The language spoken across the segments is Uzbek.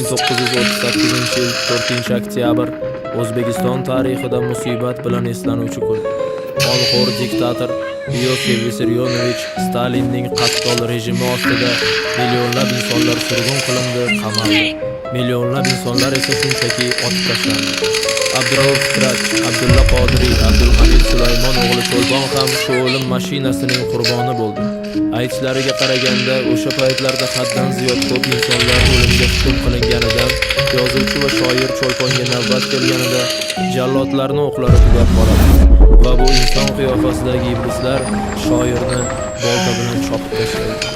1938-yil 4-oktyabr O'zbekiston tarixida musibat bilan eslanuvchi kun. Olxo'r diktator Iosif Vissarionovich Stalinning qattol rejimi ostida millionlab insonlar surgun qilindi, qamaldi. Millionlab insonlar esa shunchaki otib tashlandi. Abdurauf Fikrat, Abdulla Qodiriy, Abdulhamid Sulaymon o'g'li Cho'lpon ham shu o'lim mashinasining qurboni bo'ldi. Aytishlariga qaraganda, o'sha paytlarda haddan ziyod ko'p insonlar o'limga hukm qilinganidan, yozuvchi va shoir Cho'lponga navbat kelganida jallodlarning o'qlari tugab qoladi va bu inson qiyofasidagi iblislar shoirni bolta bilan chopib tashlaydi.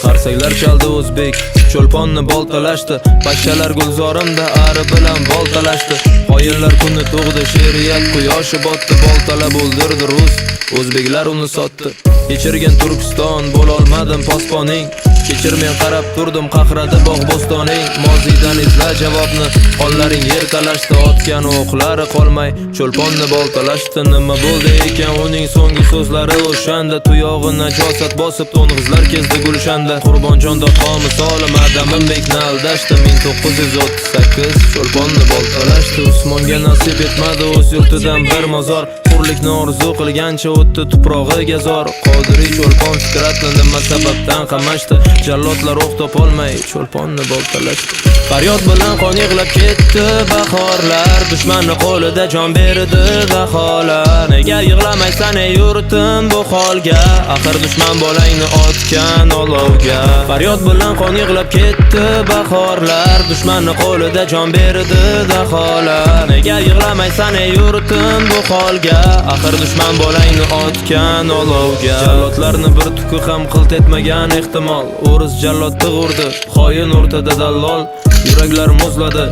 Qarsaklar chaldi o'zbek, Cho'lponni boltalashdi, pashshalar gulzorimda ari bilan boltalashdi. Qoyinlar kunni tug'di, she'riyat quyoshi botdi, boltalab o'ldirdi rus, o'zbeklar uni sotdi. Kechirgan Turkiston bo'lolmadim posponing, kechirmen qarab turdim qahrada bog' bo'stoning. Mozidan izla javobni, qonlaring yer talashdi, otgan o'qlari qolmay Cho'lponni boltalashdi. Nima bo'ldi ekan uning so'nggi so'zlari o'shanda, tuyog'i najosat bosib to'ng'izlar kezdi gulshanda. Qurbonjon do'qo misoli madamim bekni aldashdi. 1938 Cho'lponni boltalashdi. Usmonga nasib etmadi o'z yurtidan bir mozor, hurlikni orzu qilgancha o'tdi tuprog'iga zor. Qodiriy Cho'lpon Fikratni nima sababdan qamashdi, jallodlar o'q topolmay Cho'lponni boltalashdi. Faryod bilan qon yig'lab ketdi bahorlar, dushmanni qo'lida jon berdi daholar. Nega yig'lamaysan ey yurtim bu holga, axir dushman bolangni otgan olovga. Faryod bilan qon yig'lab ketdi bahorlar, dushmanni qo'lida jon berdi daholar. Nega yig'lamaysan ey yurtim bu holga, axir dushman bolangni otgan olovga. Jallodlarni bir tuki ham qilt etmagan ehtimol, o'ris jallodni urdi, xoin o'rtada dallol. Yuraklar muzladi,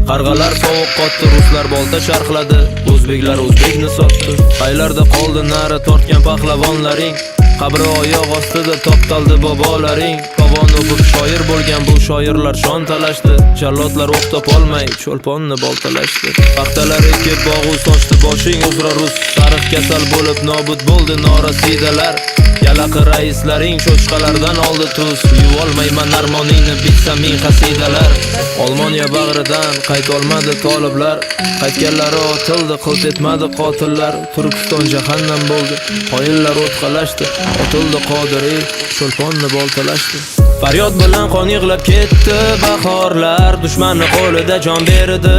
qarg'alar sovuq qotdi, ruslar bolta charxladi, o'zbeklar o'zbekni sotdi. Qaylarda qoldi nari tortgan pahlavonlaring, qabri oyoq ostida toptaldi bobolaring. Qovon o'pib shoir bo'lgan bu shoirlar shon talashdi, jallodlar o'q topolmay Cho'lponni boltalashdi. Paxtalar ekib bog'u sochdi boshing uzra rus, sariq kasal bo'lib nobud bo'ldi norasidalar. Yalaqi raislaring cho'chqalardan oldi tuz, yuvolmayman armoningni bitsa ming qasidalar. Olmoniya bag'ridan qaytolmadi toliblar, qaytganlari otildi, qilt etmadi qotillar. Turkiston jahannam bo'ldi, qoyinlar o'tqalashdi, otildi Qodiriy, Cho'lponni boltalashdi. Faryod bilan qon yig'lab ketdi bahorlar, dushmanni qo'lida jon berdi